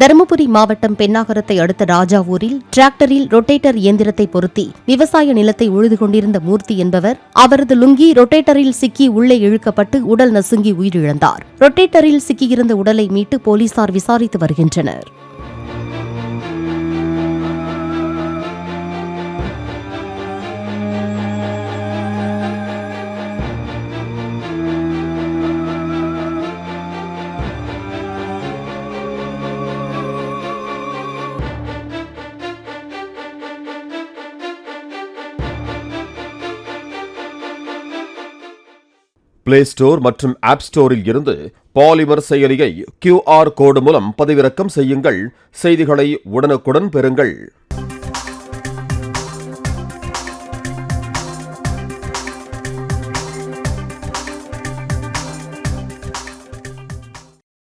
தருமபுரி மாவட்டம் பென்னாகரத்தை அடுத்த ராஜாவூரில் டிராக்டரில் ரொட்டேட்டர் இயந்திரத்தை பொருத்தி விவசாய நிலத்தை உழுது கொண்டிருந்த மூர்த்தி என்பவர் அவரது லுங்கி ரொட்டேட்டரில் சிக்கி உள்ளே இழுக்கப்பட்டு உடல் நசுங்கி உயிரிழந்தார். ரொட்டேட்டரில் சிக்கியிருந்த உடலை மீட்டு போலீசார் விசாரித்து வருகின்றனர். பிளே ஸ்டோர் மற்றும் ஆப் ஸ்டோரில் இருந்து பாலிமர் செயலியை QR கோடு மூலம் பதிவிறக்கம் செய்யுங்கள். செய்திகளை உடனுக்குடன் பெறுங்கள்.